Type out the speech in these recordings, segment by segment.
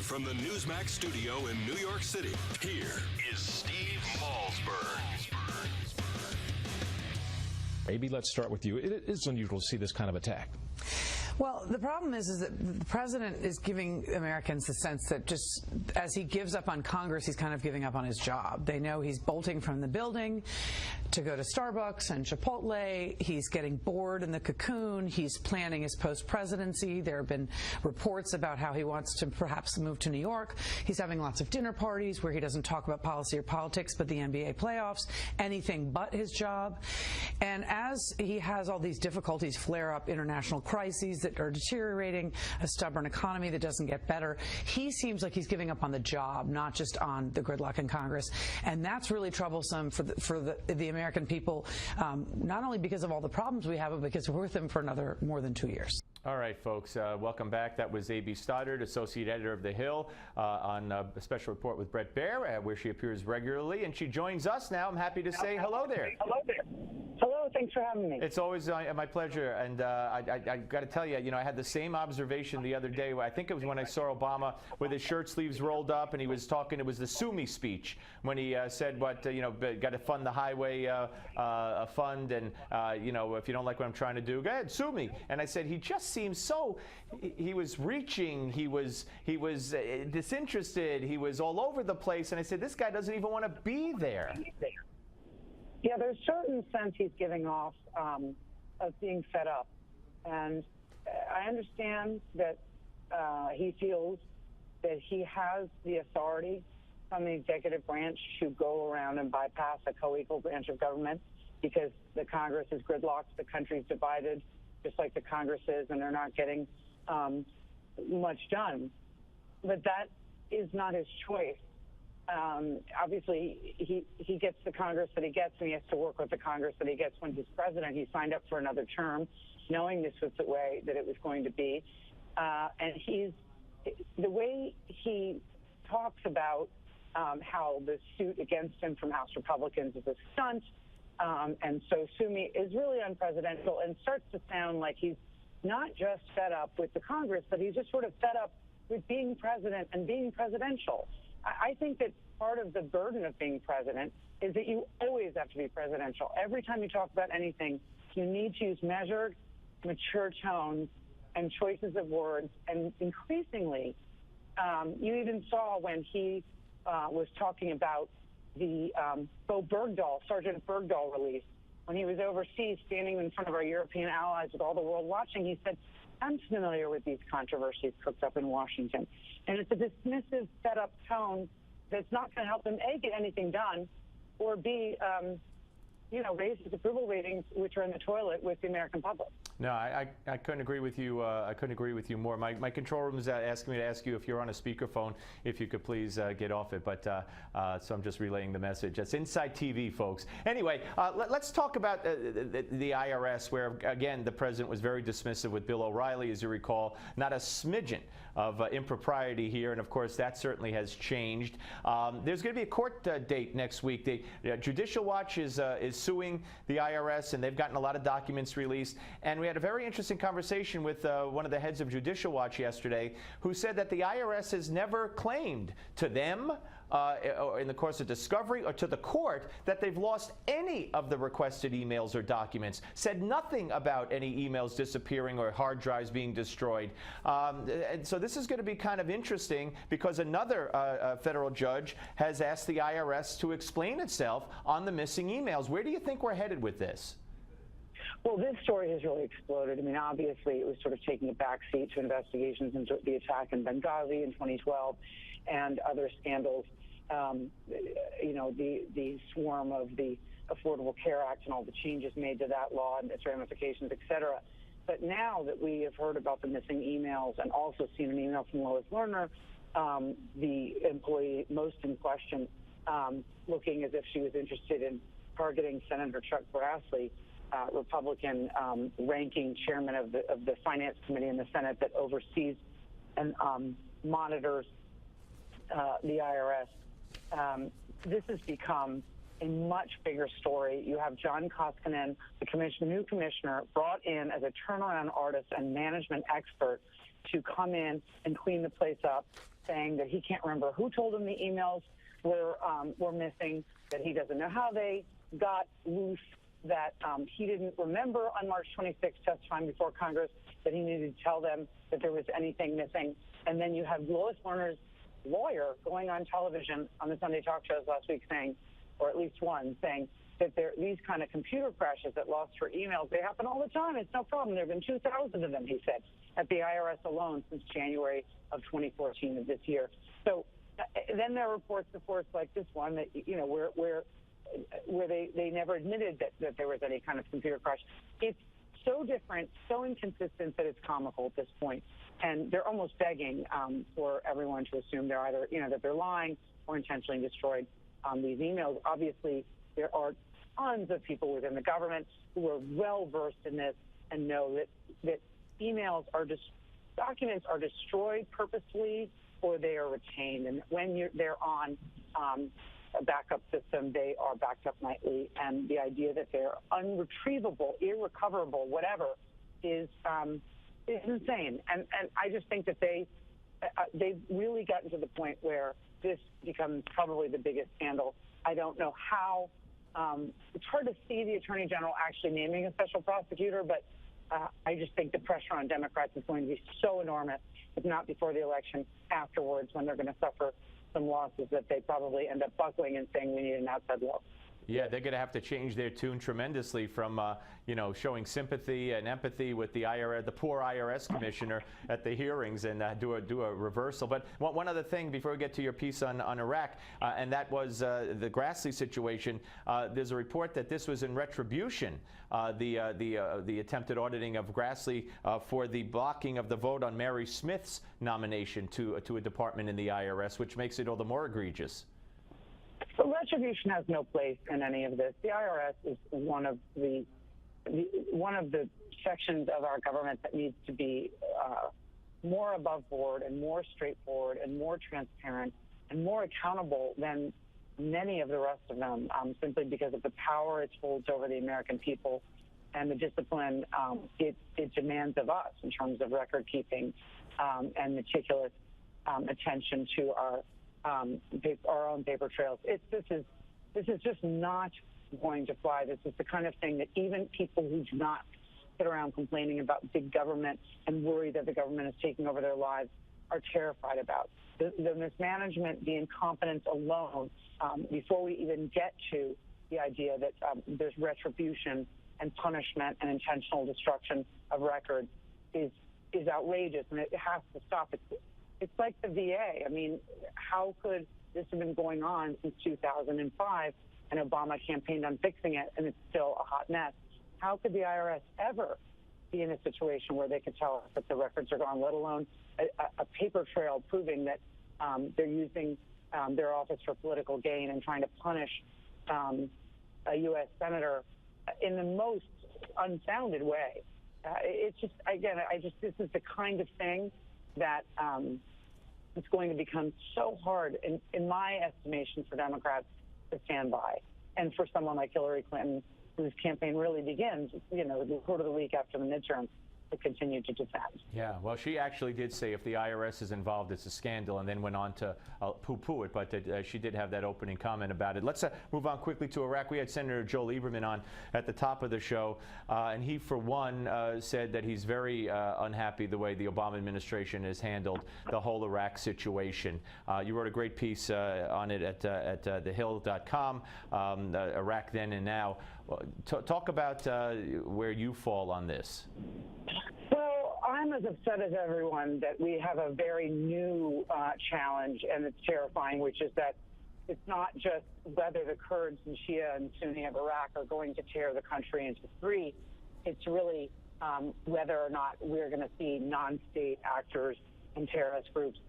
from the Newsmax studio in New York City, here is Steve Malzberg. Maybe let's start with you. It is unusual to see this kind of attack. Well, the problem is that the president is giving Americans the sense that just as he gives up on Congress, he's kind of giving up on his job. They know he's bolting from the building to go to Starbucks and Chipotle. He's getting bored in the cocoon. He's planning his post-presidency. There have been reports about how he wants to perhaps move to New York. He's having lots of dinner parties where he doesn't talk about policy or politics, but the NBA playoffs, anything but his job. And as he has all these difficulties flare up, international crises that are deteriorating, a stubborn economy that doesn't get better, he seems like he's giving up on the job, not just on the gridlock in Congress. And that's really troublesome for the American people, not only because of all the problems we have, but because we're with him for another more than 2 years. All right, folks, welcome back. That was A.B. Stoddard, Associate Editor of The Hill, on a special report with Bret Baier, where she appears regularly. And she joins us now. I'm happy to say hello there. Hello there. Hello, thanks for having me. It's always my pleasure. And I got to tell you, I had the same observation the other day. I think it was when I saw Obama with his shirt sleeves rolled up, and he was talking. It was the Sue Me speech when he said, "What got to fund the highway fund, and if you don't like what I'm trying to do, go ahead, sue me." And I said, he just seems so. He was reaching. He was disinterested. He was all over the place. And I said, this guy doesn't even want to be there. Yeah, there's a certain sense he's giving off of being fed up. And I understand that he feels that he has the authority from the executive branch to go around and bypass a co-equal branch of government because the Congress is gridlocked, the country's divided, just like the Congress is, and they're not getting much done. But that is not his choice. Obviously, he gets the Congress that he gets, and he has to work with the Congress that he gets when he's president. He signed up for another term, knowing this was the way that it was going to be. And the way he talks about how the suit against him from House Republicans is a stunt, and so sue me, is really unpresidential and starts to sound like he's not just fed up with the Congress, but he's just sort of fed up with being president and being presidential. I think that part of the burden of being president is that you always have to be presidential. Every time you talk about anything, you need to use measured, mature tones and choices of words. And increasingly, you even saw when he was talking about the Sergeant Bergdahl release, when he was overseas standing in front of our European allies with all the world watching, he said, "I'm familiar with these controversies cooked up in Washington." And it's a dismissive, fed-up tone that's not going to help him, A, get anything done, or B, raise his approval ratings, which are in the toilet with the American public. No, I couldn't agree with you. I couldn't agree with you more. My control room is asking me to ask you if you're on a speakerphone, if you could please get off it. But so I'm just relaying the message. That's Inside TV, folks. Anyway, let's talk about the IRS, where again the president was very dismissive with Bill O'Reilly, as you recall. Not a smidgen of impropriety here, and of course that certainly has changed. There's going to be a court date next week. The Judicial Watch is suing the IRS, and they've gotten a lot of documents released. And we had a very interesting conversation with one of the heads of Judicial Watch yesterday, who said that the IRS has never claimed to them, or in the course of discovery, or to the court, that they've lost any of the requested emails or documents. Said nothing about any emails disappearing or hard drives being destroyed. And so this is going to be kind of interesting because another federal judge has asked the IRS to explain itself on the missing emails. Where do you think we're headed with this? Well, this story has really exploded. I mean, obviously, it was sort of taking a backseat to investigations into the attack in Benghazi in 2012 and other scandals. The swarm of the Affordable Care Act and all the changes made to that law and its ramifications, et cetera. But now that we have heard about the missing emails and also seen an email from Lois Lerner, the employee most in question, looking as if she was interested in targeting Senator Chuck Grassley, Republican ranking chairman of the Finance Committee in the Senate that oversees and monitors the IRS. This has become a much bigger story. You have John Koskinen, the new commissioner, brought in as a turnaround artist and management expert to come in and clean the place up, saying that he can't remember who told him the emails were missing, that he doesn't know how they got loose, that he didn't remember on March 26th testifying before Congress that he needed to tell them that there was anything missing. And then you have Lois Lerner's lawyer going on television on the Sunday talk shows last week saying, or at least one, saying that these kind of computer crashes that lost her emails, they happen all the time. It's no problem. There have been 2,000 of them, he said, at the IRS alone since January of 2014 of this year. So then there are reports, of course, like this one that, where they never admitted that there was any kind of computer crash. It's so different, so inconsistent that it's comical at this point. And they're almost begging for everyone to assume they're either, that they're lying or intentionally destroyed these emails. Obviously, there are tons of people within the government who are well versed in this and know that emails documents are destroyed purposely or they are retained. And when they're on a backup system, they are backed up nightly. And the idea that they're unretrievable, irrecoverable, whatever, is insane. And I just think that they've really gotten to the point where this becomes probably the biggest scandal. I don't know how. It's hard to see the Attorney General actually naming a special prosecutor, but I just think the pressure on Democrats is going to be so enormous, if not before the election, afterwards, when they're going to suffer some losses, that they probably end up buckling and saying we need an outside law. Yeah, they're going to have to change their tune tremendously from, showing sympathy and empathy with the IRS, the poor IRS commissioner at the hearings, and do a reversal. But one other thing before we get to your piece on Iraq, and that was the Grassley situation. There's a report that this was in retribution, the attempted auditing of Grassley for the blocking of the vote on Mary Smith's nomination to a department in the IRS, which makes it all the more egregious. So retribution has no place in any of this. The IRS is one of the sections of our government that needs to be more above board and more straightforward and more transparent and more accountable than many of the rest of them, simply because of the power it holds over the American people and the discipline it demands of us in terms of record keeping and meticulous attention to our own paper trails. This is just not going to fly. This is the kind of thing that even people who do not sit around complaining about big government and worry that the government is taking over their lives are terrified about. The mismanagement, the incompetence alone, before we even get to the idea that there's retribution and punishment and intentional destruction of records, is outrageous, and it has to stop. It's like the VA. I mean, how could this have been going on since 2005 and Obama campaigned on fixing it and it's still a hot mess? How could the IRS ever be in a situation where they could tell us that the records are gone, let alone a paper trail proving that they're using their office for political gain and trying to punish a U.S. senator in the most unfounded way? It's just, again, this is the kind of thing that it's going to become so hard, in my estimation, for Democrats to stand by. And for someone like Hillary Clinton, whose campaign really begins, the quarter of the week after the midterms, to continue to defend. Yeah, well, she actually did say if the IRS is involved, it's a scandal, and then went on to poo-poo it, but she did have that opening comment about it. Let's move on quickly to Iraq. We had Senator Joe Lieberman on at the top of the show, and he, for one, said that he's very unhappy the way the Obama administration has handled the whole Iraq situation. You wrote a great piece on it at thehill.com, Iraq then and now. Talk about where you fall on this. Well, I'm as upset as everyone that we have a very new challenge, and it's terrifying, which is that it's not just whether the Kurds and Shia and Sunni of Iraq are going to tear the country into three. It's really whether or not we're going to see non-state actors and terrorist groups,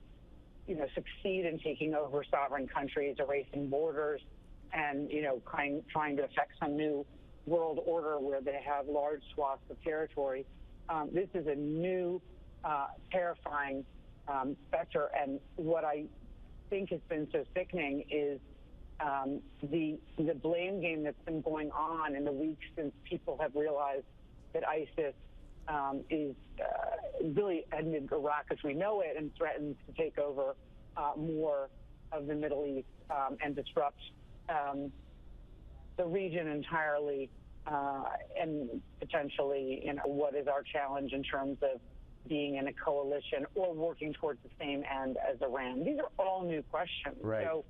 succeed in taking over sovereign countries, erasing borders, and trying to affect some new world order where they have large swaths of territory. This is a new, terrifying specter, and what I think has been so sickening is the blame game that's been going on in the weeks since people have realized that ISIS is really ended Iraq as we know it and threatens to take over more of the Middle East and disrupt the region entirely, and potentially, what is our challenge in terms of being in a coalition or working towards the same end as Iran? These are all new questions. Right. So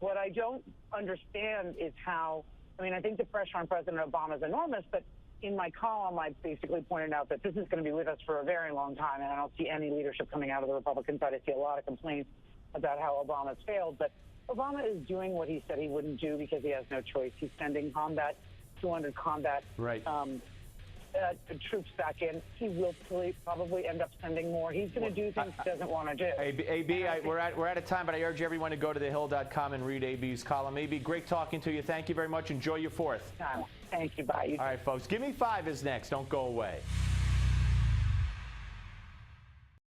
what I don't understand is how, I think the pressure on President Obama is enormous, but in my column, I basically pointed out that this is going to be with us for a very long time, and I don't see any leadership coming out of the Republican side. I see a lot of complaints about how Obama's failed, but Obama is doing what he said he wouldn't do because he has no choice. He's sending 200 combat troops back in. He will probably end up sending more. He's going to do things he doesn't want to do. AB, we're out of time, but I urge everyone to go to thehill.com and read AB's column. AB, great talking to you. Thank you very much. Enjoy your 4th. Thank you. Bye. All right, folks. Give Me 5 is next. Don't go away.